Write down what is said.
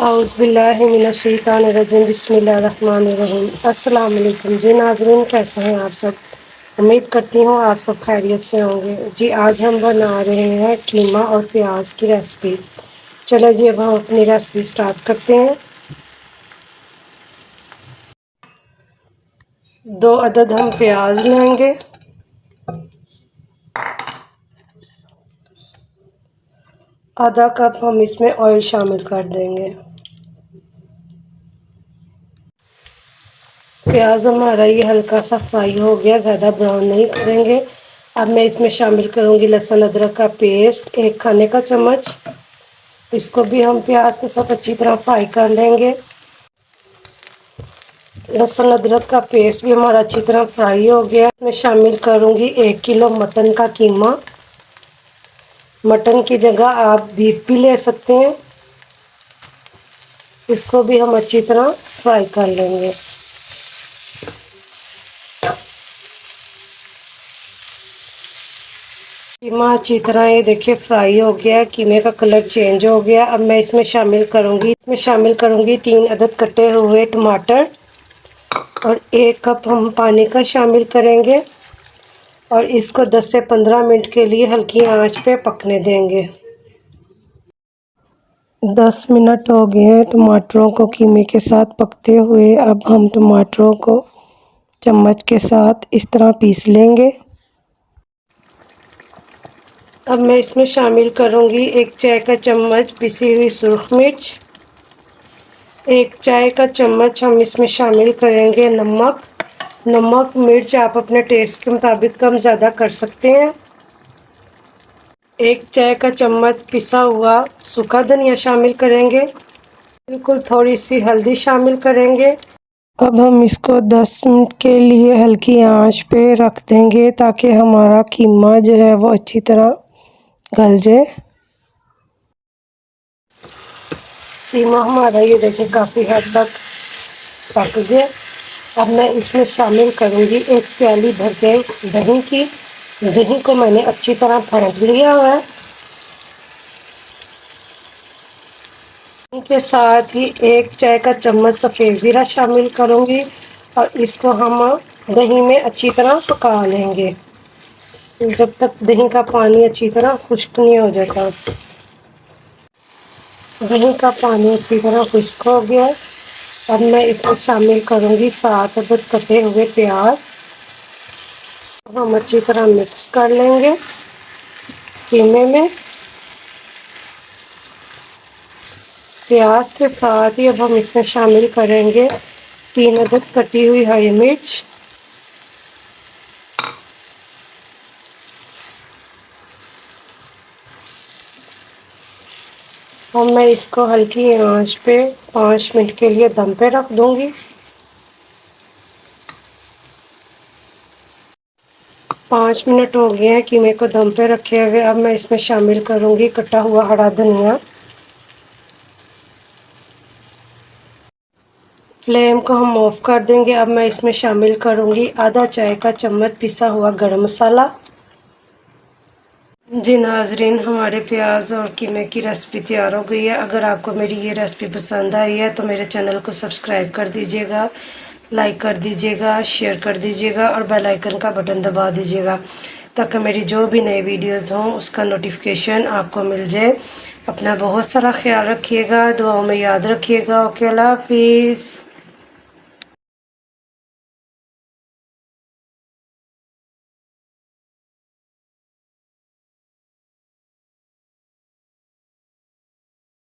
औज़ुबिल्लाहिमिनश्शैतानिर्रजीम बिस्मिल्लाहिर्रहमानिर्रहीम। अस्सलाम वालेकुम जी नाज़रीन, कैसे हैं आप सब। उम्मीद करती हूँ आप सब खैरियत से होंगे। जी आज हम बना रहे हैं कीमा और प्याज की रेसिपी। चलो जी अब हम अपनी रेसिपी स्टार्ट करते हैं। 2 अदद हम प्याज लेंगे, आधा कप हम इसमें ऑयल शामिल कर देंगे। प्याज हमारा ये हल्का सा फ्राई हो गया, ज़्यादा ब्राउन नहीं करेंगे। अब मैं इसमें शामिल करूँगी लहसुन अदरक का पेस्ट 1 खाने का चम्मच। इसको भी हम प्याज के साथ अच्छी तरह फ्राई कर लेंगे। लहसुन अदरक का पेस्ट भी हमारा अच्छी तरह फ्राई हो गया। मैं शामिल करूँगी 1 किलो मटन का कीमा। मटन की जगह आप बीफ भी ले सकते हैं। इसको भी हम अच्छी तरह फ्राई कर लेंगे। कीमा अच्छी तरह ये देखिए फ्राई हो गया, कीमे का कलर चेंज हो गया। अब मैं इसमें शामिल करूँगी 3 अदद कटे हुए टमाटर और 1 कप हम पानी का शामिल करेंगे और इसको 10 से 15 मिनट के लिए हल्की आंच पे पकने देंगे। 10 मिनट हो गए हैं टमाटरों को कीमे के साथ पकते हुए। अब हम टमाटरों को चम्मच के साथ इस तरह पीस लेंगे। अब मैं इसमें शामिल करूंगी 1 चाय का चम्मच पिसी हुई सुरख मिर्च, 1 चाय का चम्मच हम इसमें शामिल करेंगे नमक मिर्च आप अपने टेस्ट के मुताबिक कम ज़्यादा कर सकते हैं। 1 चाय का चम्मच पिसा हुआ सूखा धनिया शामिल करेंगे। बिल्कुल थोड़ी सी हल्दी शामिल करेंगे। अब हम इसको 10 मिनट के लिए हल्की आंच पे रख देंगे ताकि हमारा कीमा जो है वो अच्छी तरह गल जाए। कीमा हमारा ये देखिए काफ़ी हद तक पक गया। अब मैं इसमें शामिल करूँगी 1 प्याली भर के दही की। दही को मैंने अच्छी तरह फेंट लिया हुआ है। के साथ ही 1 चाय का चम्मच सफ़ेद ज़ीरा शामिल करूँगी और इसको हम दही में अच्छी तरह पका लेंगे जब तक दही का पानी अच्छी तरह खुश्क नहीं हो जाता। दही का पानी अच्छी तरह खुश्क हो गया। अब मैं इसमें शामिल करूँगी 7 अदद कटे हुए प्याज। हम अच्छी तरह मिक्स कर लेंगे कीमे में। प्याज के साथ ही अब हम इसमें शामिल करेंगे 3 अदद कटी हुई हरी मिर्च, और मैं इसको हल्की आंच पे 5 मिनट के लिए दम पे रख दूंगी। 5 मिनट हो गए हैं कीमे को दम पे रखे हुए। अब मैं इसमें शामिल करूंगी कटा हुआ हरा धनिया। फ्लेम को हम ऑफ कर देंगे। अब मैं इसमें शामिल करूंगी आधा चाय का चम्मच पिसा हुआ गरम मसाला। जी नाजरीन, हमारे प्याज और कीमे की रेसिपी तैयार हो गई है। अगर आपको मेरी ये रेसिपी पसंद आई है तो मेरे चैनल को सब्सक्राइब कर दीजिएगा, लाइक कर दीजिएगा, शेयर कर दीजिएगा और बेल आइकन का बटन दबा दीजिएगा ताकि मेरी जो भी नई वीडियोस हों उसका नोटिफिकेशन आपको मिल जाए। अपना बहुत सारा ख्याल रखिएगा, दुआओं में याद रखिएगा। ओके, अल्लाह हाफिज़।